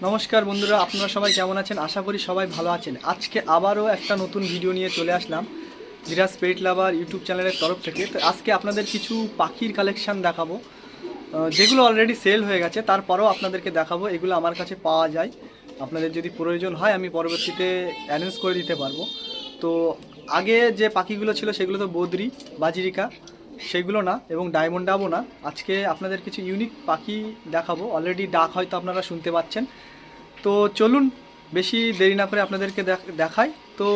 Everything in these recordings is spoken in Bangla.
নমস্কার বন্ধুরা, আপনারা সবাই কেমন আছেন? আশা করি সবাই ভালো আছেন। আজকে আবারও একটা নতুন ভিডিও নিয়ে চলে আসলাম ধীরাজ পেট লাভার ইউটিউব চ্যানেলের তরফ থেকে। তো আজকে আপনাদের কিছু পাখির কালেকশান দেখাবো, যেগুলো অলরেডি সেল হয়ে গেছে, তারপরেও আপনাদেরকে দেখাবো। এগুলো আমার কাছে পাওয়া যায়, আপনাদের যদি প্রয়োজন হয় আমি পরবর্তীতে অ্যারেঞ্জ করে দিতে পারবো। তো আগে যে পাখিগুলো ছিল সেগুলো তো বদ্রি, বাজিরিকা, সেগুলো না, এবং ডায়মন্ড ডাবও না। আজকে আপনাদের কিছু ইউনিক পাখি দেখাবো। অলরেডি ডাক হয়তো আপনারা শুনতে পাচ্ছেন। তো চলুন বেশি দেরি না করে আপনাদেরকে দেখাই। তো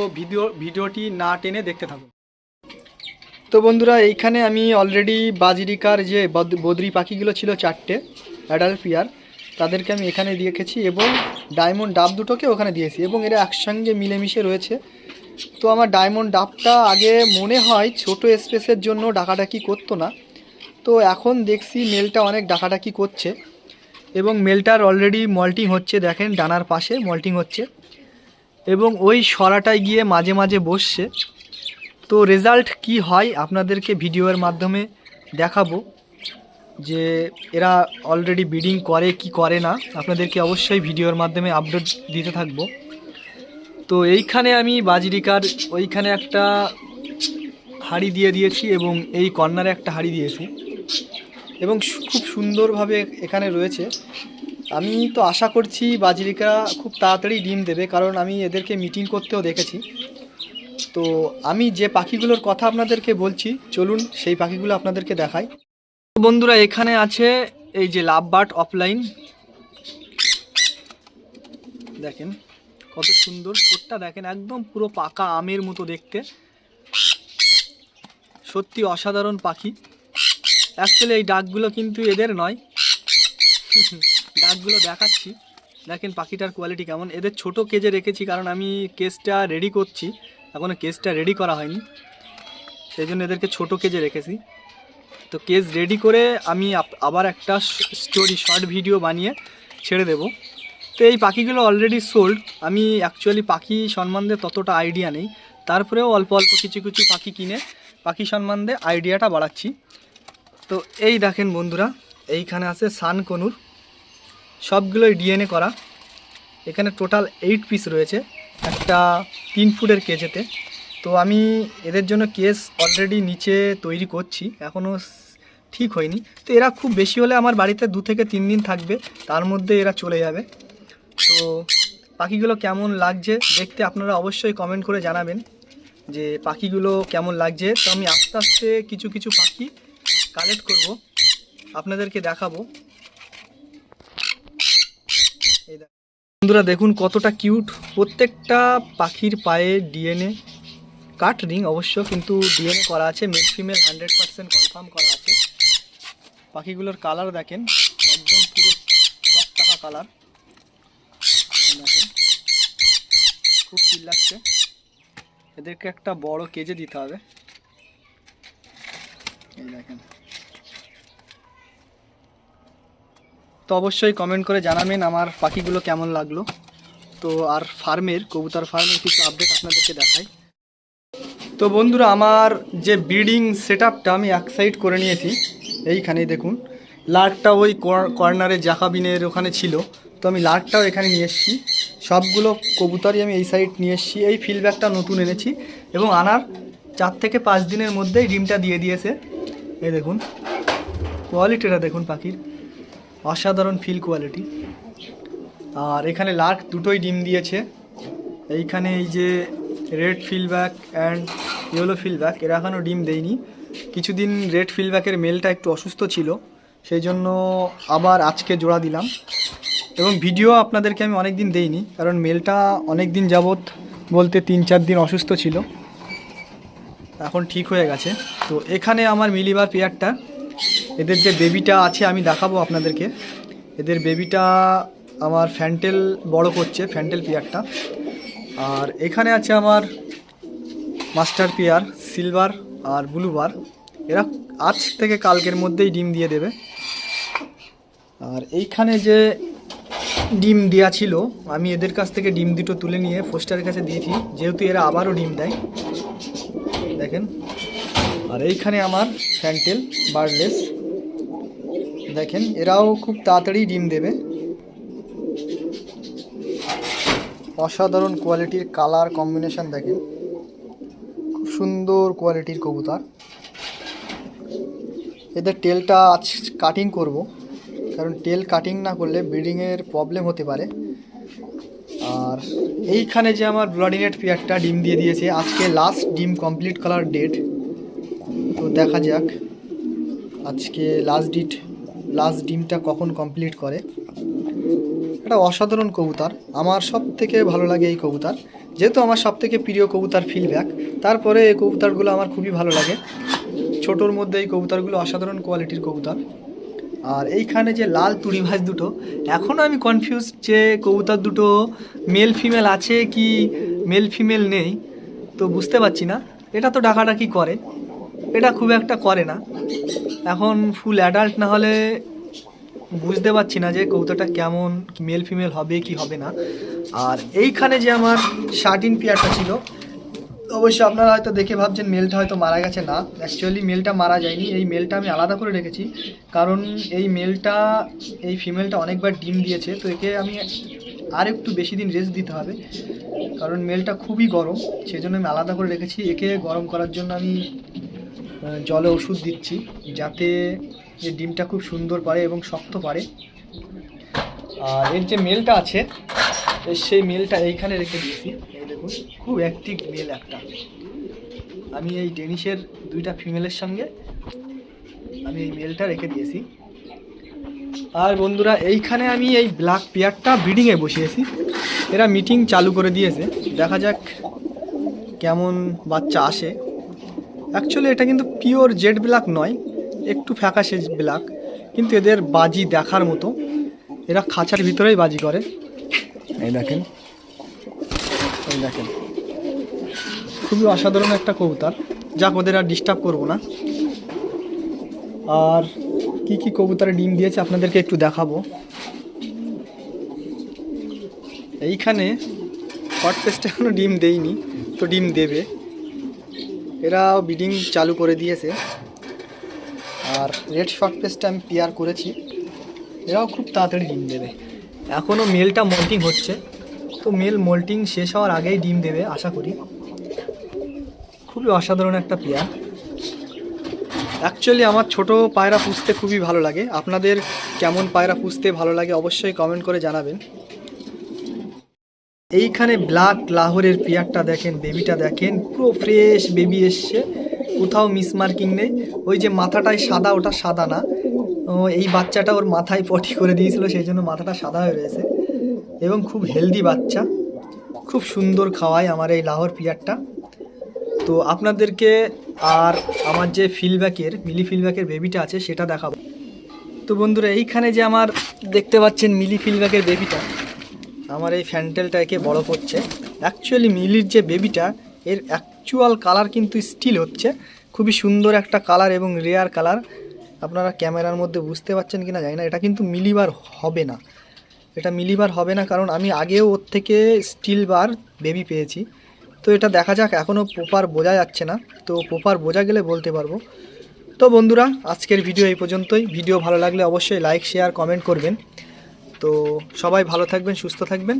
ভিডিওটি না টেনে দেখতে থাকুন। তো বন্ধুরা, এইখানে আমি অলরেডি বাজিরিকার যে বদ্রি পাখিগুলো ছিল 4টে অ্যাডাল্ট পেয়ার, তাদেরকে আমি এখানে দিয়ে রেখেছি এবং ডায়মন্ড ডাব দুটোকে ওখানে দিয়েছি এবং এরা একসঙ্গে মিলেমিশে রয়েছে। তো আমার ডায়মন্ড ডাবটা আগে মনে হয় ছোট স্পেসের জন্য ডাকাডাকি করতো না, তো এখন দেখছি মেলটা অনেক ডাকাডাকি করছে এবং মেলটার অলরেডি মল্টিং হচ্ছে। দেখেন ডানার পাশে মল্টিং হচ্ছে এবং ওই সরাটায় গিয়ে মাঝে মাঝে বসছে। তো রেজাল্ট কি হয় আপনাদেরকে ভিডিওর মাধ্যমে দেখাবো, যে এরা অলরেডি ব্রিডিং করে কি করে না, আপনাদেরকে অবশ্যই ভিডিওর মাধ্যমে আপডেট দিতে থাকবো। তো এইখানে আমি বাজিরিকার ওইখানে একটা হাঁড়ি দিয়ে দিয়েছি এবং এই কর্নারে একটা হাঁড়ি দিয়েছি এবং খুব সুন্দরভাবে এখানে রয়েছে। আমি তো আশা করছি বাজিরিকা খুব তাড়াতাড়ি ডিম দেবে, কারণ আমি এদেরকে মিটিং করতেও দেখেছি। তো আমি যে পাখিগুলোর কথা আপনাদেরকে বলছি, চলুন সেই পাখিগুলো আপনাদেরকে দেখাই। বন্ধুরা, এখানে আছে এই যে লাভ বার্ড অফলাইন, দেখেন কত সুন্দর ঠোঁটটা, দেখেন একদম পুরো পাকা আমের মতো দেখতে, সত্যি অসাধারণ পাখি। অ্যাকচুয়ালি এই ডাকগুলো কিন্তু এদের নয়, ডাকগুলো দেখাচ্ছি। দেখেন পাখিটার কোয়ালিটি কেমন। এদের ছোট কেজে রেখেছি কারণ আমি কেজটা রেডি করছি, এখনও কেজটা রেডি করা হয়নি, সেই জন্য এদেরকে ছোট কেজে রেখেছি। তো কেজ রেডি করে আমি আবার একটা শর্ট ভিডিও বানিয়ে ছেড়ে দেব। তো এই পাখিগুলো অলরেডি সোল্ড। আমি অ্যাকচুয়ালি পাখি সম্বন্ধে ততটা আইডিয়া নেই, তারপরেও অল্প অল্প কিছু কিছু পাখি কিনে পাখি সম্বন্ধে আইডিয়াটা বাড়াচ্ছি। তো এই দেখেন বন্ধুরা, এইখানে আছে সানকনুর, সবগুলোই ডিএনএ করা। এখানে টোটাল 8 পিস রয়েছে একটা 3 ফুটের কেজেতে। তো আমি এদের জন্য কেস অলরেডি নিচে তৈরি করছি, এখনও ঠিক হয়নি। তো এরা খুব বেশি হলে আমার বাড়িতে 2 থেকে 3 দিন থাকবে, তার মধ্যে এরা চলে যাবে। তো পাখিগুলো কেমন লাগছে দেখতে আপনারা অবশ্যই কমেন্ট করে জানাবেন যে পাখিগুলো কেমন লাগছে। তো আমি আস্তে আস্তে কিছু কিছু পাখি কালেক্ট করব, আপনাদেরকে দেখাবো। এই বন্ধুরা দেখুন কতটা কিউট, প্রত্যেকটা পাখির পায়ে ডিএনএ কাট রিং অবশ্য, কিন্তু ডিএনএ করা আছে, মেল ফিমেল 100% কনফার্ম করা আছে। পাখিগুলোর কালার দেখেন, একদম পুরো টকটকা কালার, দেখেন খুব চিল লাগছে। এদেরকে একটা বড় কেজে দিতে হবে। এই দেখেন। তো অবশ্যই কমেন্ট করে জানাবেন আমার পাখিগুলো কেমন লাগলো। তো আর ফার্মের কবুতর ফার্মের কিছু আপডেট আপনাদেরকে দেখাই। তো বন্ধুরা, আমার যে ব্রিডিং সেটআপটা আমি এক সাইড করে নিয়েছি। এইখানেই দেখুন, লার্কটা ওই কর্নারে জাকাবিনের ওখানে ছিল, তো আমি লার্কটাও এখানে নিয়ে এসেছি। সবগুলো কবুতরই আমি এই সাইড নিয়ে এসেছি। এই ফিল্ডব্যাগটা নতুন এনেছি এবং আনার 4 থেকে 5 দিনের মধ্যেই ডিমটা দিয়ে দিয়েছে। এই দেখুন কোয়ালিটিটা, দেখুন পাখির অসাধারণ ফিল কোয়ালিটি। আর এখানে লার্ক দুটোই ডিম দিয়েছে। এইখানে এই যে রেড ফিল্ডব্যাক অ্যান্ড ইয়েলো ফিল্ডব্যাক, এরা এখনও ডিম দেয়নি। কিছুদিন রেড ফিল্ডব্যাকের মেলটা একটু অসুস্থ ছিল, সেই জন্য আবার আজকে জোড়া দিলাম। এবং ভিডিও আপনাদেরকে আমি অনেক দিন দেইনি, কারণ মেলটা অনেক দিন যাবৎ, বলতে 3-4 দিন অসুস্থ ছিল, এখন ঠিক হয়ে গেছে। তো এখানে আমার মিলিবার পেয়ারটা, এদের যে বেবিটা আছে আমি দেখাবো আপনাদেরকে। এদের বেবিটা আমার ফ্যান্টেল বড় করছে, ফ্যান্টেল পেয়ারটা। আর এখানে আছে আমার মাস্টার পেয়ার সিলভার আর ব্লুবার, এরা আজ থেকে কালকের মধ্যেই ডিম দিয়ে দেবে। আর এইখানে যে ডিম দেওয়া ছিল, আমি এদের কাছ থেকে ডিম দুটো তুলে নিয়ে ফোস্টারের কাছে দিয়েছি, যেহেতু এরা আবারও ডিম দেয়, দেখেন। আর এইখানে আমার ফ্যান্টেল বার্ডলেস, দেখেন এরাও খুব তাড়াতাড়ি ডিম দেবে। অসাধারণ কোয়ালিটির কালার কম্বিনেশন দেখেন, খুব সুন্দর কোয়ালিটির কবুতর। এদের টেলটা আজ কাটিং করব, কারণ টেল কাটিং না করলে ব্রিডিংয়ের প্রবলেম হতে পারে। আর এইখানে যে আমার ব্লাডিনেট পেয়ারটা ডিম দিয়ে দিয়েছে, আজকে লাস্ট ডিম কমপ্লিট করার ডেট। তো দেখা যাক আজকে লাস্ট ডিমটা কখন কমপ্লিট করে। এটা অসাধারণ কবুতর, আমার সব থেকে ভালো লাগে এই কবুতর, যেহেতু আমার সব থেকে প্রিয় কবুতর ফিলব্যাক। তারপরে এই কবুতরগুলো আমার খুবই ভালো লাগে। ছোটোর মধ্যে এই কবুতরগুলো অসাধারণ কোয়ালিটির কবুতর। আর এইখানে যে লাল তুড়িভাঁজ দুটো, এখনও আমি কনফিউজ যে কবুতর দুটো মেল ফিমেল আছে কি মেল ফিমেল নেই, তো বুঝতে পারছি না। এটা তো ডাকাডাকি করে, এটা খুব একটা করে না। এখন ফুল অ্যাডাল্ট না হলে বুঝতে পারছি না যে কবুতরটা কেমন, মেল ফিমেল হবে কি হবে না। আর এইখানে যে আমার শার্টিন পেয়ারটা ছিল, অবশ্যই আপনারা হয়তো দেখে ভাবছেন মেলটা হয়তো মারা গেছে। না, অ্যাকচুয়ালি মেলটা মারা যায়নি। এই মেলটা আমি আলাদা করে রেখেছি, কারণ এই ফিমেলটা অনেকবার ডিম দিয়েছে, তো একে আমি আর একটু বেশি দিন রেস্ট দিতে হবে, কারণ মেলটা খুবই গরম, সেই জন্য আমি আলাদা করে রেখেছি। একে গরম করার জন্য আমি জলে ওষুধ দিচ্ছি, যাতে এই ডিমটা খুব সুন্দর পারে এবং শক্ত পারে। আর এর যে মেলটা আছে, সেই মেলটা এইখানে রেখে দিয়েছি। এই দেখুন, খুব অ্যাক্টিভ মেল একটা। আমি এই ডেনিশের দুইটা ফিমেলের সঙ্গে আমি এই মেলটা রেখে দিয়েছি। আর বন্ধুরা, এইখানে আমি এই ব্ল্যাক পেয়ারটা ব্রিডিংয়ে বসিয়েছি। এরা মিটিং চালু করে দিয়েছে, দেখা যাক কেমন বাচ্চা আসে। অ্যাকচুয়ালি এটা কিন্তু পিওর জেড ব্ল্যাক নয়, একটু ফ্যাকাশে ব্ল্যাক, কিন্তু এদের বাজি দেখার মতো। এরা খাঁচার ভিতরেই বাজি করে। এই দেখেন, খুবই অসাধারণ একটা কবুতর। যাক, ওদের আর ডিস্টার্ব করবো না। আর কি কি কবুতরে ডিম দিয়েছে আপনাদেরকে একটু দেখাবো। এইখানে হট পেস্টে এখনো ডিম দেয়নি, তো ডিম দেবে। এরা ব্রিডিং চালু করে দিয়েছে। আর রেড শর্ট পেস্টটা আমি পেয়ার করেছি, এরাও খুব তাড়াতাড়ি ডিম দেবে। এখনও মেলটা মল্টিং হচ্ছে, তো মেল মল্টিং শেষ হওয়ার আগেই ডিম দেবে আশা করি। খুবই অসাধারণ একটা পেয়ার। অ্যাকচুয়ালি আমার ছোট পায়রা পুষতে খুবই ভালো লাগে। আপনাদের কেমন পায়রা পুষতে ভালো লাগে অবশ্যই কমেন্ট করে জানাবেন। এইখানে ব্ল্যাক লাহোরের পেয়ারটা দেখেন, বেবিটা দেখেন, পুরো ফ্রেশ বেবি এসছে, কোথাও মিসমার্কিং নেই। ওই যে মাথাটায় সাদা, ওটা সাদা না, এই বাচ্চাটা ওর মাথায় পটি করে দিয়েছিল, সেই জন্য মাথাটা সাদা হয়ে রয়েছে। এবং খুব হেলদি বাচ্চা, খুব সুন্দর খাওয়ায় আমার এই লাহোর পেয়ারটা। তো আপনাদেরকে আর আমার যে মিলি ফিলব্যাকের বেবিটা আছে সেটা দেখাবো। তো বন্ধুরা, এইখানে যে আমার দেখতে পাচ্ছেন মিলি ফিলব্যাকের বেবিটা, আমার এই ফ্যান্টেলটা একে বড় করছে। অ্যাকচুয়ালি মিলির যে বেবিটা, এর অ্যাকচুয়াল কালার কিন্তু স্টিল হচ্ছে, খুবই সুন্দর একটা কালার এবং রেয়ার কালার। আপনারা ক্যামেরার মধ্যে বুঝতে পারছেন কিনা জানি না, এটা কিন্তু মিলিবার হবে না। এটা মিলিবার হবে না, কারণ আমি আগেও ওর থেকে স্টিল বার বেবি পেয়েছি। তো এটা দেখা যাক, এখনও প্রপার বোঝা যাচ্ছে না, তো প্রপার বোঝা গেলে বলতে পারবো। তো বন্ধুরা, আজকের ভিডিও এই পর্যন্তই। ভিডিও ভালো লাগলে অবশ্যই লাইক, শেয়ার, কমেন্ট করবেন। তো সবাই ভালো থাকবেন, সুস্থ থাকবেন।